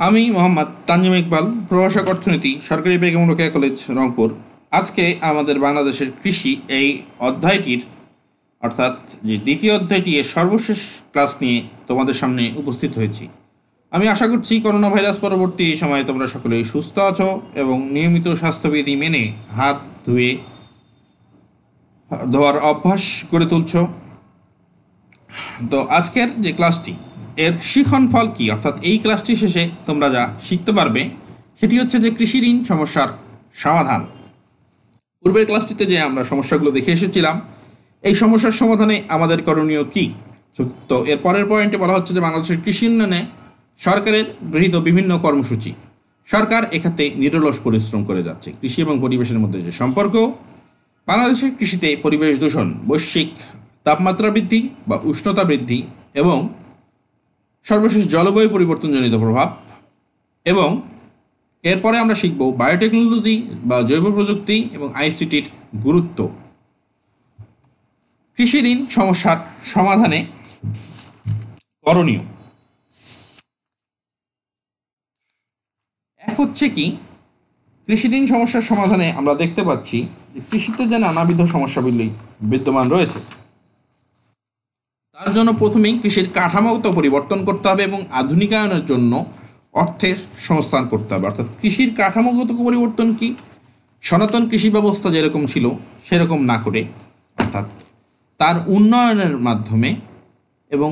আমি মোহাম্মদ তানজিম ইকবাল, প্রভাষক অর্থনীতি, সরকারি বেগম রোকেয়া কলেজ, রংপুর। আজকে আমাদের বাংলাদেশের কৃষি এই অধ্যায়টির অর্থাৎ যে দ্বিতীয় অধ্যায়টি এর সর্বশেষ ক্লাস নিয়ে তোমাদের সামনে উপস্থিত হয়েছি। আমি আশা করছি করোনা ভাইরাস পরবর্তী এই সময়ে তোমরা সকলেই সুস্থ আছো এবং নিয়মিত স্বাস্থ্যবিধি মেনে হাত ধোয়ার অভ্যাস গড়ে তুলছো। তো আজকের যে ক্লাসটি এর শিখন ফল কি, অর্থাৎ এই ক্লাসটি শেষে তোমরা যা শিখতে পারবে সেটি হচ্ছে যে কৃষি ঋণ সমস্যার সমাধান। পূর্বের ক্লাসটিতে যে আমরা সমস্যাগুলো দেখে এসেছিলাম, এই সমস্যার সমাধানে আমাদের করণীয় কি। তো এর পরের পয়েন্টে বলা হচ্ছে যে বাংলাদেশের কৃষি উন্নয়নে সরকারের গৃহীত বিভিন্ন কর্মসূচি। সরকার এক্ষেত্রে নিরলস পরিশ্রম করে যাচ্ছে। কৃষি এবং পরিবেশের মধ্যে যে সম্পর্ক, বাংলাদেশের কৃষিতে পরিবেশ দূষণ, বৈশ্বিক তাপমাত্রা বৃদ্ধি বা উষ্ণতা বৃদ্ধি এবং সর্বশেষ জলবায়ু পরিবর্তনজনিত প্রভাব, এবং এরপরে আমরা শিখব বায়োটেকনোলজি বা জৈব প্রযুক্তি এবং আইসিটির গুরুত্ব। কৃষি ঋণ সমস্যার সমাধানে করণীয় এক হচ্ছে কি, কৃষি ঋণ সমস্যার সমাধানে আমরা দেখতে পাচ্ছি যে কৃষিতে যে নানাবিধ সমস্যাগুলি বিদ্যমান রয়েছে, তার জন্য প্রথমেই কৃষির কাঠামোগত পরিবর্তন করতে হবে এবং আধুনিকায়নের জন্য অর্থের সংস্থান করতে হবে। অর্থাৎ কৃষির কাঠামোগত পরিবর্তন কি, সনাতন কৃষি ব্যবস্থা যেরকম ছিল সেরকম না করে, অর্থাৎ তার উন্নয়নের মাধ্যমে এবং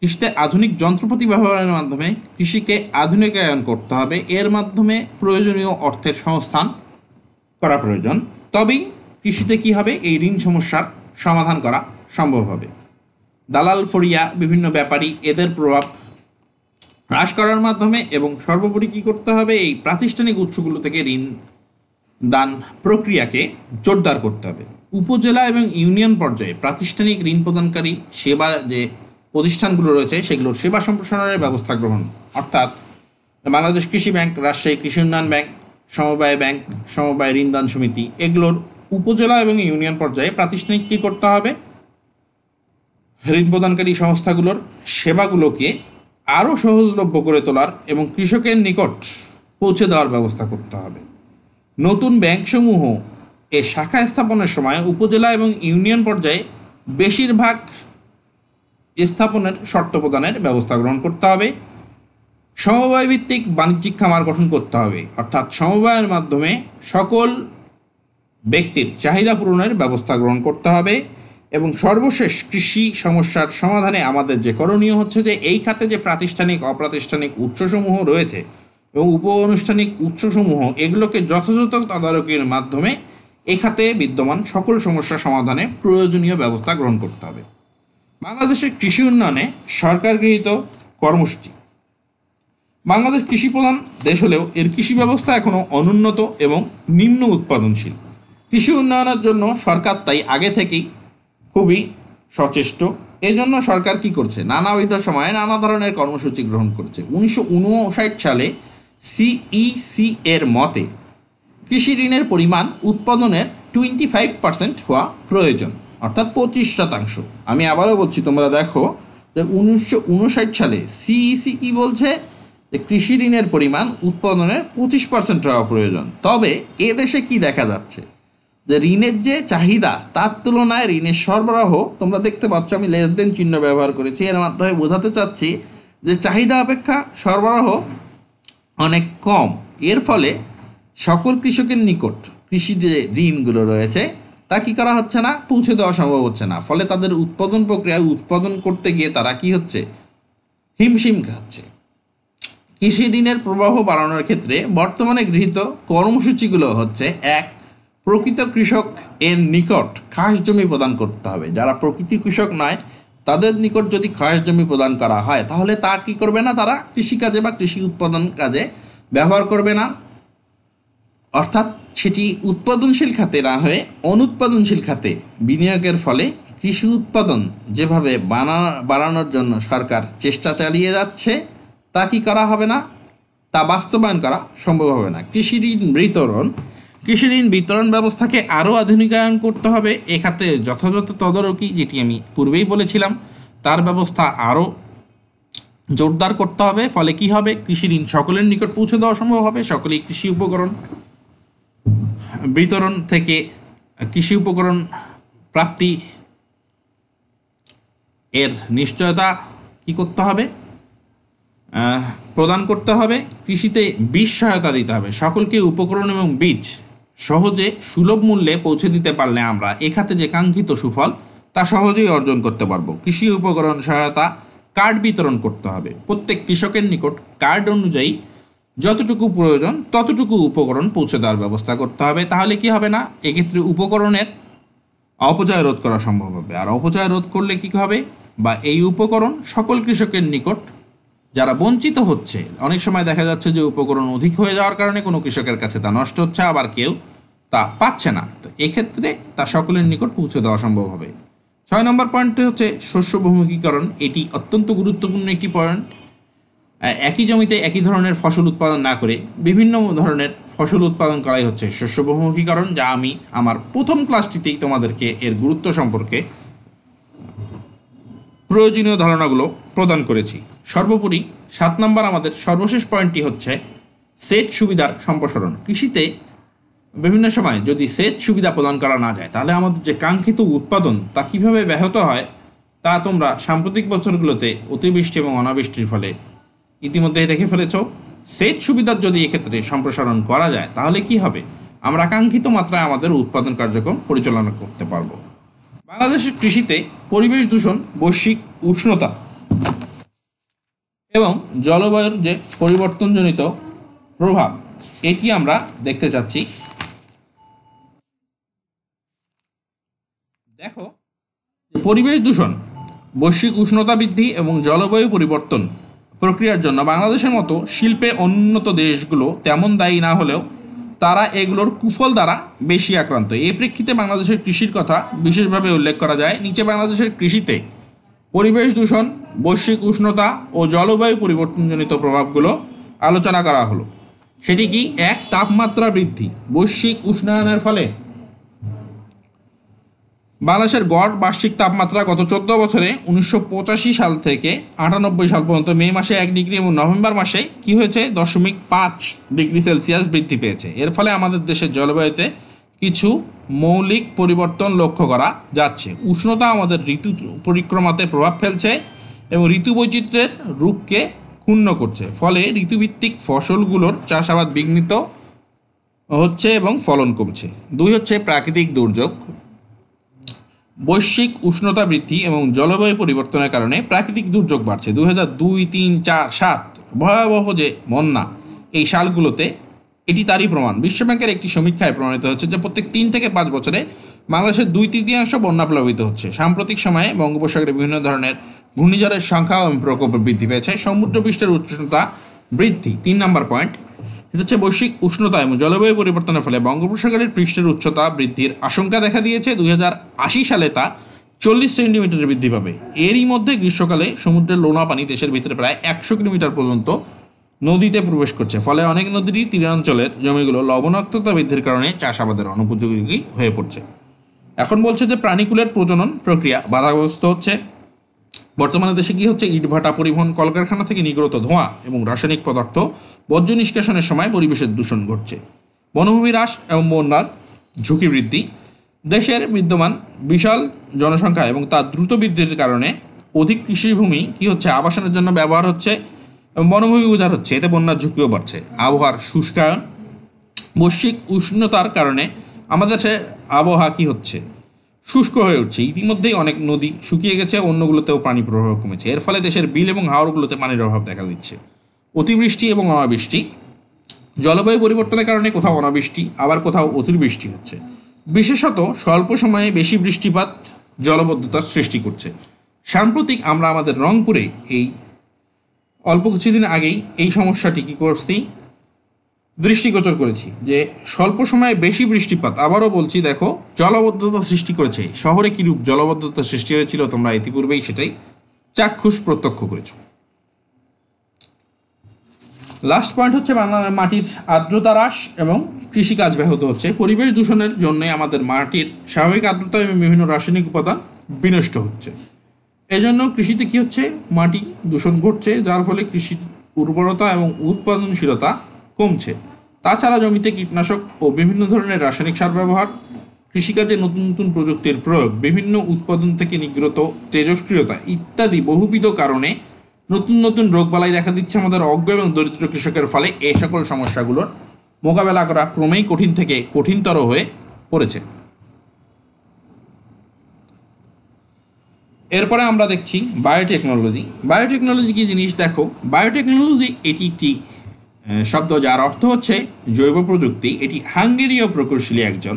কৃষিতে আধুনিক যন্ত্রপাতি ব্যবহারের মাধ্যমে কৃষিকে আধুনিকায়ন করতে হবে। এর মাধ্যমে প্রয়োজনীয় অর্থের সংস্থান করা প্রয়োজন, তবেই কৃষিতে কি হবে, এই ঋণ সমস্যার সমাধান করা সম্ভব হবে। দালাল ফড়িয়া বিভিন্ন ব্যাপারী এদের প্রভাব হ্রাস করার মাধ্যমে এবং সর্বোপরি কী করতে হবে, এই প্রাতিষ্ঠানিক উৎসগুলো থেকে ঋণ দান প্রক্রিয়াকে জোরদার করতে হবে। উপজেলা এবং ইউনিয়ন পর্যায়ে প্রাতিষ্ঠানিক ঋণ প্রদানকারী সেবা যে প্রতিষ্ঠানগুলো রয়েছে সেগুলোর সেবা সম্প্রসারণের ব্যবস্থা গ্রহণ, অর্থাৎ বাংলাদেশ কৃষি ব্যাংক, রাজশাহী কৃষি উন্নয়ন ব্যাংক, সমবায় ঋণদান সমিতি, এগুলোর উপজেলা এবং ইউনিয়ন পর্যায়ে প্রাতিষ্ঠানিক কী করতে হবে, ঋণ প্রদানকারী সংস্থাগুলোর সেবাগুলোকে আরও সহজলভ্য করে তোলার এবং কৃষকের নিকট পৌঁছে দেওয়ার ব্যবস্থা করতে হবে। নতুন ব্যাংকসমূহ এ শাখা স্থাপনের সময় উপজেলা এবং ইউনিয়ন পর্যায়ে বেশিরভাগ স্থাপনের শর্ত প্রদানের ব্যবস্থা গ্রহণ করতে হবে। সমবায় ভিত্তিক বাণিজ্যিক খামার গঠন করতে হবে, অর্থাৎ সমবায়ের মাধ্যমে সকল ব্যক্তির চাহিদা পূরণের ব্যবস্থা গ্রহণ করতে হবে। এবং সর্বশেষ কৃষি সমস্যার সমাধানে আমাদের যে করণীয় হচ্ছে যে এই খাতে যে প্রাতিষ্ঠানিক অপ্রাতিষ্ঠানিক উৎসসমূহ রয়েছে এবং উপ আনুষ্ঠানিক উৎসসমূহ, এগুলোকে যথাযথ তদারকির মাধ্যমে এই খাতে বিদ্যমান সকল সমস্যা সমাধানে প্রয়োজনীয় ব্যবস্থা গ্রহণ করতে হবে। বাংলাদেশের কৃষি উন্নয়নে সরকার গৃহীত কর্মসূচি। বাংলাদেশ কৃষি প্রধান দেশ হলেও এর কৃষি ব্যবস্থা এখনও অনুন্নত এবং নিম্ন উৎপাদনশীল। কৃষি উন্নয়নের জন্য সরকার তাই আগে থেকেই খুবই সচেষ্ট। এই জন্য সরকার কি করছে, নানাবিধ সময়ে নানা ধরনের কর্মসূচি গ্রহণ করছে। 1959 সালে সিইসি এর মতে কৃষি ঋণের পরিমাণ উৎপাদনের 25% হওয়া প্রয়োজন, অর্থাৎ 25%। আমি আবারও বলছি, তোমরা দেখো যে 1959 সালে সিইসি কি বলছে, যে কৃষি ঋণের পরিমাণ উৎপাদনের 25% হওয়া প্রয়োজন। তবে এ দেশে কি দেখা যাচ্ছে, যে ঋণের যে চাহিদা তার তুলনায় ঋণের সরবরাহ, তোমরা দেখতে পাচ্ছ আমি লেস দেন চিহ্ন ব্যবহার করেছি, এর মাধ্যমে বোঝাতে চাচ্ছি যে চাহিদা অপেক্ষা সরবরাহ অনেক কম। এর ফলে সকল কৃষকের নিকট কৃষি যে ঋণগুলো রয়েছে তা কী করা হচ্ছে না, পৌঁছে দেওয়া সম্ভব হচ্ছে না। ফলে তাদের উৎপাদন প্রক্রিয়ায় উৎপাদন করতে গিয়ে তারা কি হচ্ছে, হিমশিম খাচ্ছে। কৃষি ঋণের প্রবাহ বাড়ানোর ক্ষেত্রে বর্তমানে গৃহীত কর্মসূচিগুলো হচ্ছে, এক, প্রকৃত কৃষক এর নিকট খাস জমি প্রদান করতে হবে। যারা প্রকৃতি কৃষক নয় তাদের নিকট যদি খাস জমি প্রদান করা হয় তাহলে তা কী করবে না, তারা কৃষিকাজে বা কৃষি উৎপাদন কাজে ব্যবহার করবে না, অর্থাৎ সেটি উৎপাদনশীল খাতে না হয়ে অনুৎপাদনশীল খাতে বিনিয়োগের ফলে কৃষি উৎপাদন যেভাবে বাড়ানোর জন্য সরকার চেষ্টা চালিয়ে যাচ্ছে তা কি করা হবে না, তা বাস্তবায়ন করা সম্ভব হবে না। কৃষি ঋণ বিতরণ ব্যবস্থাকে আরও আধুনিকায়ন করতে হবে। এ খাতে যথাযথ তদারকি, যেটি আমি পূর্বেই বলেছিলাম, তার ব্যবস্থা আরও জোরদার করতে হবে। ফলে কি হবে, কৃষি ঋণ সকলের নিকট পৌঁছে দেওয়া সম্ভব হবে, সকলেই কৃষি উপকরণ বিতরণ থেকে কৃষি উপকরণ প্রাপ্তি এর নিশ্চয়তা কি করতে হবে, প্রদান করতে হবে। কৃষিতে বীজ সহায়তা দিতে হবে, সকলকে উপকরণ এবং বীজ সহজে সুলভ মূল্যে পৌঁছে দিতে পারলে আমরা এ খাতে যে কাঙ্ক্ষিত সুফল তা সহজেই অর্জন করতে পারবো। কৃষি উপকরণ সহায়তা কার্ড বিতরণ করতে হবে, প্রত্যেক কৃষকের নিকট কার্ড অনুযায়ী যতটুকু প্রয়োজন ততটুকু উপকরণ পৌঁছে দেওয়ার ব্যবস্থা করতে হবে। তাহলে কি হবে না, এক্ষেত্রে উপকরণের অপচয় রোধ করা সম্ভব হবে। আর অপচয় রোধ করলে কি হবে, বা এই উপকরণ সকল কৃষকের নিকট যারা বঞ্চিত হচ্ছে, অনেক সময় দেখা যাচ্ছে যে উপকরণ অধিক হয়ে যাওয়ার কারণে কোনো কৃষকের কাছে তা নষ্ট হচ্ছে, আবার কেউ তা পাচ্ছে না, তো এক্ষেত্রে তা সকলের নিকট পৌঁছে দেওয়া সম্ভব হবে। 6 নম্বর পয়েন্টটি হচ্ছে শস্য বহুমুখীকরণ। এটি অত্যন্ত গুরুত্বপূর্ণ একটি পয়েন্ট। একই জমিতে একই ধরনের ফসল উৎপাদন না করে বিভিন্ন ধরনের ফসল উৎপাদন করাই হচ্ছে শস্য বহুমুখীকরণ, যা আমি আমার প্রথম ক্লাসটিতেই তোমাদেরকে এর গুরুত্ব সম্পর্কে প্রয়োজনীয় ধারণাগুলো প্রদান করেছি। সর্বোপরি 7 নম্বর আমাদের সর্বশেষ পয়েন্টটি হচ্ছে সেচ সুবিধার সম্প্রসারণ। কৃষিতে বিভিন্ন সময় যদি সেচ সুবিধা প্রদান করা না যায়, তাহলে আমাদের যে কাঙ্ক্ষিত উৎপাদন তা কীভাবে ব্যাহত হয় তা তোমরা সাম্প্রতিক বছরগুলোতে অতিবৃষ্টি এবং অনাবৃষ্টির ফলে ইতিমধ্যেই দেখে ফেলেছ। সেচ সুবিধার যদি এক্ষেত্রে সম্প্রসারণ করা যায়, তাহলে কি হবে, আমরা কাঙ্ক্ষিত মাত্রায় আমাদের উৎপাদন কার্যক্রম পরিচালনা করতে পারবো। বাংলাদেশের কৃষিতে পরিবেশ দূষণ, বৈশ্বিক উষ্ণতা এবং জলবায়ুর যে পরিবর্তনজনিত প্রভাব, এটি আমরা দেখতে চাচ্ছি। দেখো, পরিবেশ দূষণ, বৈশ্বিক উষ্ণতা বৃদ্ধি এবং জলবায়ু পরিবর্তন প্রক্রিয়ার জন্য বাংলাদেশের মতো শিল্পে উন্নত দেশগুলো তেমন দায়ী না হলেও তারা এগুলোর কুফল দ্বারা বেশি আক্রান্ত। এই প্রেক্ষিতে বাংলাদেশের কৃষির কথা বিশেষভাবে উল্লেখ করা যায়। নিচে বাংলাদেশের কৃষিতে পরিবেশ দূষণ, বৈশ্বিক উষ্ণতা ও জলবায়ু পরিবর্তনজনিত প্রভাবগুলো আলোচনা করা হলো। সেটি কি, 1, তাপমাত্রা বৃদ্ধি। বৈশ্বিক উষ্ণায়নের ফলে বাংলাদেশের গড় বার্ষিক তাপমাত্রা গত 14 বছরে 1985 সাল থেকে 98 সাল পর্যন্ত মে মাসে 1 ডিগ্রি এবং নভেম্বর মাসে কি হয়েছে 0.5 ডিগ্রি সেলসিয়াস বৃদ্ধি পেয়েছে। এর ফলে আমাদের দেশের জলবায়ুতে কিছু মৌলিক পরিবর্তন লক্ষ্য করা যাচ্ছে। উষ্ণতা আমাদের ঋতু পরিক্রমাতে প্রভাব ফেলছে এবং ঋতু বৈচিত্র্যের রূপকে ক্ষুণ্ণ করছে। ফলে ঋতুভিত্তিক ফসলগুলোর চাষাবাদ বিঘ্নিত হচ্ছে এবং ফলন কমছে। 2 হচ্ছে প্রাকৃতিক দুর্যোগ। বৈশ্বিক উষ্ণতা বৃদ্ধি এবং জলবায়ু পরিবর্তনের কারণে প্রাকৃতিক দুর্যোগ বাড়ছে। 2002, 3, 4, 7 ভয়াবহ যে বন্যা, এই সালগুলোতে এটি তারই প্রমাণ। বিশ্বব্যাংকের একটি সমীক্ষায় প্রমাণিত হচ্ছে যে প্রত্যেক 3 থেকে 5 বছরে বাংলাদেশের 2/3 বন্যা প্লাবিত হচ্ছে। সাম্প্রতিক সময়ে বঙ্গোপসাগরে বিভিন্ন ধরনের ঘূর্ণিঝড়ের সংখ্যা এবং প্রকোপ বৃদ্ধি পেয়েছে। সমুদ্র পৃষ্ঠের উষ্ণতা বৃদ্ধি 3 নম্বর পয়েন্ট। এটা হচ্ছে বৈশ্বিক উষ্ণতা এবং জলবায়ু পরিবর্তনের ফলে বঙ্গোপসাগরের পৃষ্ঠের উচ্চতা বৃদ্ধির আশঙ্কা দেখা দিয়েছে। 2080 সালে তা 40 সেন্টিমিটার বৃদ্ধি পাবে। এরই মধ্যে গ্রীষ্মকালে সমুদ্রের লোনা পানি দেশের ভিতরে প্রায় 100 কিলোমিটার পর্যন্ত নদীতে প্রবেশ করছে। ফলে অনেক নদীরই তীরাঞ্চলের জমিগুলো লবণাক্ততা বৃদ্ধির কারণে চাষাবাদের অনুপযোগী হয়ে পড়ছে। এখন বলছে যে প্রাণীকুলের প্রজনন প্রক্রিয়া বাধাগ্রস্ত হচ্ছে। বর্তমানে দেশে কি হচ্ছে, ইটভাটা পরিবহন, কলকারখানা থেকে নির্গত ধোঁয়া এবং রাসায়নিক পদার্থ বর্জ্য নিষ্কাশনের সময় পরিবেশের দূষণ ঘটছে। বনভূমি হ্রাস এবং বন্যার ঝুঁকি বৃদ্ধি। দেশের বিদ্যমান বিশাল জনসংখ্যা এবং তার দ্রুত বৃদ্ধির কারণে অধিক কৃষিভূমি কি হচ্ছে, আবাসনের জন্য ব্যবহার হচ্ছে এবং বনভূমি উজাড় হচ্ছে। এতে বন্যার ঝুঁকিও বাড়ছে। আবহাওয়ার শুষ্কায়ন, বৈশ্বিক উষ্ণতার কারণে আমাদের দেশের আবহাওয়া কি হচ্ছে, শুষ্ক হয়ে উঠছে। ইতিমধ্যেই অনেক নদী শুকিয়ে গেছে, অন্যগুলোতেও পানি প্রবাহ কমেছে। এর ফলে দেশের বিল এবং হাওরগুলোতে পানির অভাব দেখা দিচ্ছে। অতিবৃষ্টি এবং অনাবৃষ্টি, জলবায়ু পরিবর্তনের কারণে কোথাও অনাবৃষ্টি আবার কোথাও অতিবৃষ্টি হচ্ছে। বিশেষত স্বল্প সময়ে বেশি বৃষ্টিপাত জলবদ্ধতার সৃষ্টি করছে। সাম্প্রতিক আমরা আমাদের রংপুরে এই অল্প কিছুদিন আগেই এই সমস্যাটি কী করছি, দৃষ্টিগোচর করেছি যে স্বল্প সময়ে বেশি বৃষ্টিপাত, আবারও বলছি, দেখো জলবদ্ধতা সৃষ্টি করেছে। শহরে কীরূপ জলবদ্ধতা সৃষ্টি হয়েছিল তোমরা ইতিপূর্বেই সেটাই চাক্ষুষ প্রত্যক্ষ করেছো। লাস্ট পয়েন্ট হচ্ছে বাংলা মাটির আর্দ্রতা হ্রাস এবং কৃষিকাজ ব্যাহত হচ্ছে। পরিবেশ দূষণের জন্য আমাদের মাটির স্বাভাবিক আর্দ্রতা এবং বিভিন্ন রাসায়নিক উপাদান বিনষ্ট হচ্ছে এজন্য কৃষিতে কি হচ্ছে, মাটি দূষণ ঘটছে, যার ফলে কৃষির উর্বরতা এবং উৎপাদনশীলতা কমছে। তাছাড়া জমিতে কীটনাশক ও বিভিন্ন ধরনের রাসায়নিক সার ব্যবহার, কৃষিকাজে নতুন নতুন প্রযুক্তির প্রয়োগ, বিভিন্ন উৎপাদন থেকে নির্গত তেজস্ক্রিয়তা ইত্যাদি বহুবিধ কারণে নতুন নতুন রোগবালাই দেখা দিচ্ছে আমাদের অজ্ঞ এবং দরিদ্র কৃষকের। ফলে এই সকল সমস্যাগুলোর মোকাবেলা করা ক্রমেই কঠিন থেকে কঠিনতর হয়ে পড়েছে। এরপরে আমরা দেখছি বায়োটেকনোলজি। বায়োটেকনোলজি কি জিনিস দেখো, বায়োটেকনোলজি এটি একটি শব্দ যার অর্থ হচ্ছে জৈব প্রযুক্তি। এটি হাঙ্গেরীয় প্রকৌশলী একজন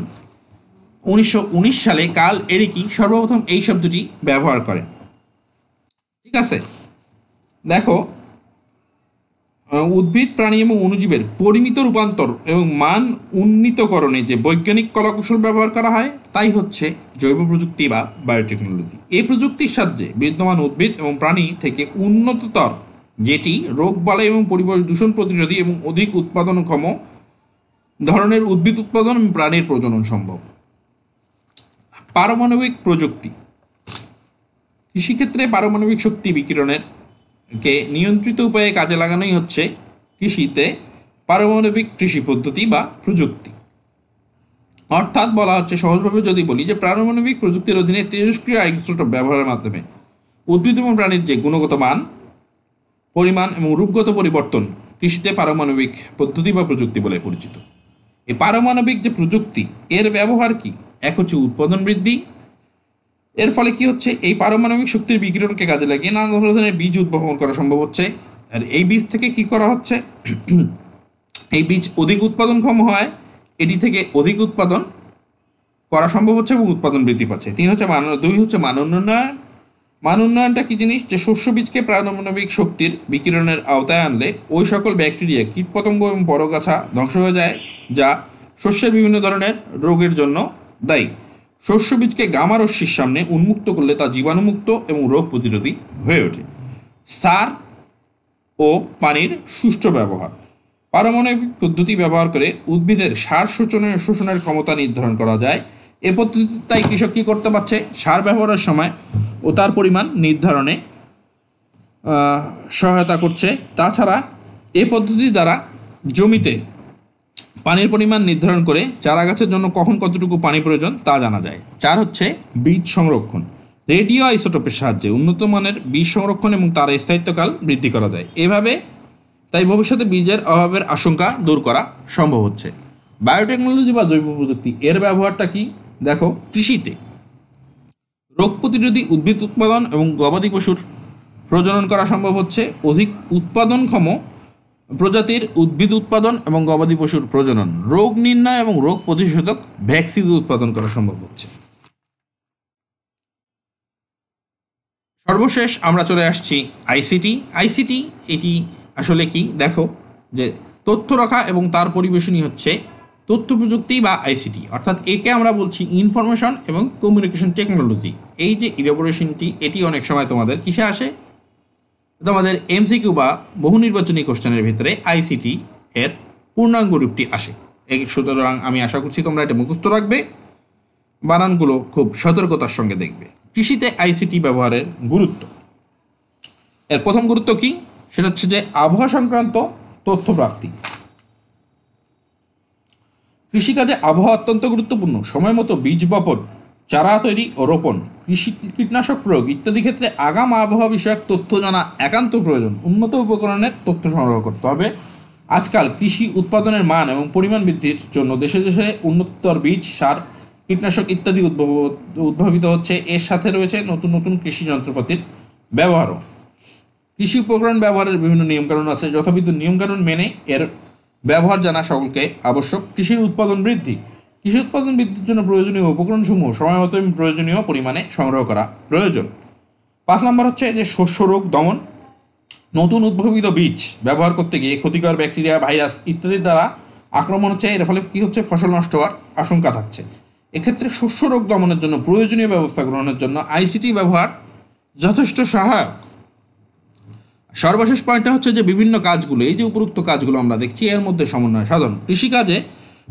1919 সালে কার্ল এরিকি সর্বপ্রথম এই শব্দটি ব্যবহার করেন। ঠিক আছে, দেখো উদ্ভিদ, প্রাণী এবং অণুজীবের পরিমিত রূপান্তর এবং মান উন্নীতকরণে যে বৈজ্ঞানিক কলাকৌশল ব্যবহার করা হয় তাই হচ্ছে জৈব প্রযুক্তি বা বায়োটেকনোলজি। এই প্রযুক্তির সাহায্যে বিদ্যমান উদ্ভিদ এবং প্রাণী থেকে উন্নততর, যেটি রোগবালাই এবং পরিবেশ দূষণ প্রতিরোধী এবং অধিক উৎপাদনক্ষম ধরনের উদ্ভিদ উৎপাদন এবং প্রাণীর প্রজনন সম্ভব। পারমাণবিক প্রযুক্তি। কৃষিক্ষেত্রে পারমাণবিক শক্তি বিকিরণের কে নিয়ন্ত্রিত উপায়ে কাজে লাগানোই হচ্ছে কৃষিতে পারমাণবিক কৃষি পদ্ধতি বা প্রযুক্তি। অর্থাৎ বলা হচ্ছে, সহজভাবে যদি বলি, যে পারমাণবিক প্রযুক্তির অধীনে তেজস্ক্রিয় আইসোটোপ ব্যবহারের মাধ্যমে উদ্ভিদ এবং প্রাণীর যে গুণগত মান, পরিমাণ এবং রূপগত পরিবর্তন কৃষিতে পারমাণবিক পদ্ধতি বা প্রযুক্তি বলে পরিচিত। এই পারমাণবিক যে প্রযুক্তি, এর ব্যবহার কি? এক হচ্ছে উৎপাদন বৃদ্ধি। এর ফলে কি হচ্ছে, এই পারমাণবিক শক্তির বিকিরণকে কাজে লাগিয়ে নানা ধরনের বীজ উদ্ভাবন করা সম্ভব হচ্ছে। আর এই বীজ থেকে কি করা হচ্ছে, এই বীজ অধিক উৎপাদনক্ষম হয়, এটি থেকে অধিক উৎপাদন করা সম্ভব হচ্ছে এবং উৎপাদন বৃদ্ধি পাচ্ছে। দুই হচ্ছে মান উন্নয়ন। মান উন্নয়নটা কি জিনিস, যে শস্য বীজকে পারমাণবিক শক্তির বিকিরণের আওতায় আনলে ওই সকল ব্যাকটেরিয়া, কীটপতঙ্গ এবং পরগাছা ধ্বংস হয়ে যায়, যা শস্যের বিভিন্ন ধরনের রোগের জন্য দায়ী। শস্য বীজকে গামা রশ্মির সামনে উন্মুক্ত করলে তা জীবাণুমুক্ত এবং রোগ প্রতিরোধী হয়ে ওঠে। সার ও পানির সুষ্ঠু ব্যবহার। পারমাণবিক পদ্ধতি ব্যবহার করে উদ্ভিদের সার শোষণের ক্ষমতা নির্ধারণ করা যায়। এ পদ্ধতিতে তাই কৃষক কী করতে পারছে, সার ব্যবহারের সময় ও তার পরিমাণ নির্ধারণে সহায়তা করছে। তাছাড়া এ পদ্ধতি দ্বারা জমিতে পানির পরিমাণ নির্ধারণ করে চারা গাছের জন্য কখন কতটুকু পানি প্রয়োজন তা জানা যায়। 4 হচ্ছে বীজ সংরক্ষণ। রেডিও আইসোটোপের সাহায্যে উন্নত মানের বীজ সংরক্ষণ এবং তার স্থায়িত্বকাল বৃদ্ধি করা যায়। এভাবে তাই ভবিষ্যতে বীজের অভাবের আশঙ্কা দূর করা সম্ভব হচ্ছে। বায়োটেকনোলজি বা জৈব প্রযুক্তি, এর ব্যবহারটা কি দেখো, কৃষিতে রোগ প্রতিরোধী উদ্ভিদ উৎপাদন এবং গবাদি পশুর প্রজনন করা সম্ভব হচ্ছে। অধিক উৎপাদনক্ষম প্রজাতির উদ্ভিদ উৎপাদন এবং গবাদি পশুর প্রজনন, রোগ নির্ণয় এবং রোগ প্রতিষেধক ভ্যাকসিন উৎপাদন করা সম্ভব হচ্ছে। সর্বশেষ আমরা চলে আসছি আইসিটি। আইসিটি এটি আসলে কি দেখো, যে তথ্য রাখা এবং তার পরিবেশনই হচ্ছে তথ্য প্রযুক্তি বা আইসিটি। অর্থাৎ একে আমরা বলছি ইনফরমেশন এবং কমিউনিকেশন টেকনোলজি। এই যে ইলাবোরেশনটি, এটি অনেক সময় তোমাদের কিসে আসে, তোমাদের এমসিকিউ বা বহু নির্বাচনী কোশ্চেনের ভিতরে আইসিটি এর পূর্ণাঙ্গ রূপটি আসে। সুতরাং আমি আশা করছি তোমরা এটা মুখস্থ রাখবে, বানানগুলো খুব সতর্কতার সঙ্গে দেখবে। কৃষিতে আইসিটি ব্যবহারের গুরুত্ব। এর প্রথম গুরুত্ব কি, সেটা হচ্ছে যে আবহাওয়া সংক্রান্ত তথ্য প্রাপ্তি। কৃষিকাজে আবহাওয়া অত্যন্ত গুরুত্বপূর্ণ। সময় মতো বীজ বপন, চারা তৈরি ও রোপণ, কীটনাশক প্রয়োগ ইত্যাদি ক্ষেত্রে আগাম আবহাওয়া বিষয়ক তথ্য জানা একান্ত প্রয়োজন। উন্নত উপকরণের তথ্য সংগ্রহ করতে হবে। আজকাল কৃষি উৎপাদনের মান এবং পরিমাণ বৃদ্ধির জন্য দেশে দেশে উন্নততর বীজ, সার, কীটনাশক ইত্যাদি উদ্ভাবিত হচ্ছে। এর সাথে রয়েছে নতুন নতুন কৃষি যন্ত্রপাতির ব্যবহারও। কৃষি উপকরণ ব্যবহারের বিভিন্ন নিয়মকানুন আছে। যথাবিধ নিয়মকানুন মেনে এর ব্যবহার জানা সকলকে আবশ্যক। কৃষির উৎপাদন বৃদ্ধি। কৃষি উৎপাদন বৃদ্ধির জন্য প্রয়োজনীয় উপকরণসমূহ সময় মতো এবং প্রয়োজনীয় পরিমাণে সংগ্রহ করা প্রয়োজন। 5 নম্বর হচ্ছে যে শস্য রোগ দমন। নতুন উদ্ভাবিত বীজ ব্যবহার করতে গিয়ে ক্ষতিকর ব্যাকটেরিয়া, ভাইরাস ইত্যাদির দ্বারা আক্রমণ হচ্ছে। এর ফলে কী হচ্ছে, ফসল নষ্ট হওয়ার আশঙ্কা থাকছে। এক্ষেত্রে শস্য রোগ দমনের জন্য প্রয়োজনীয় ব্যবস্থা গ্রহণের জন্য আইসিটি ব্যবহার যথেষ্ট সহায়ক। সর্বশেষ পয়েন্টটা হচ্ছে যে বিভিন্ন কাজগুলো, এই যে উপরোক্ত কাজগুলো আমরা দেখছি, এর মধ্যে সমন্বয় সাধন। কৃষিকাজে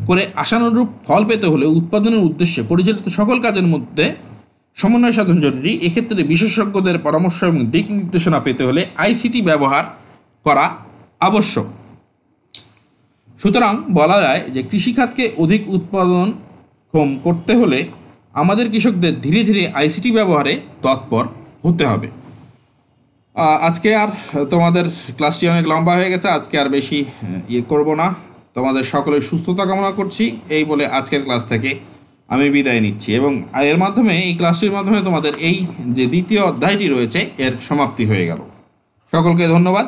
করে আশানুরূপ ফল পেতে হলে উৎপাদনের উদ্দেশ্যে পরিচালিত সকল কাজের মধ্যে সমন্বয় সাধন জরুরি। এক্ষেত্রে বিশেষজ্ঞদের পরামর্শ এবং দিক নির্দেশনা পেতে হলে আইসিটি ব্যবহার করা আবশ্যক। সুতরাং বলা যায় যে কৃষিখাতকে অধিক উৎপাদনক্ষম করতে হলে আমাদের কৃষকদের ধীরে ধীরে আইসিটি ব্যবহারে তৎপর হতে হবে। আজকে আর তোমাদের ক্লাসটি অনেক লম্বা হয়ে গেছে, আজকে আর বেশি করব না। তোমাদের সকলের সুস্থতা কামনা করছি এই বলে আজকের ক্লাস থেকে আমি বিদায় নিচ্ছি, এবং এর মাধ্যমে এই ক্লাসটির মাধ্যমে তোমাদের এই যে দ্বিতীয় অধ্যায়টি রয়েছে এর সমাপ্তি হয়ে গেল। সকলকে ধন্যবাদ।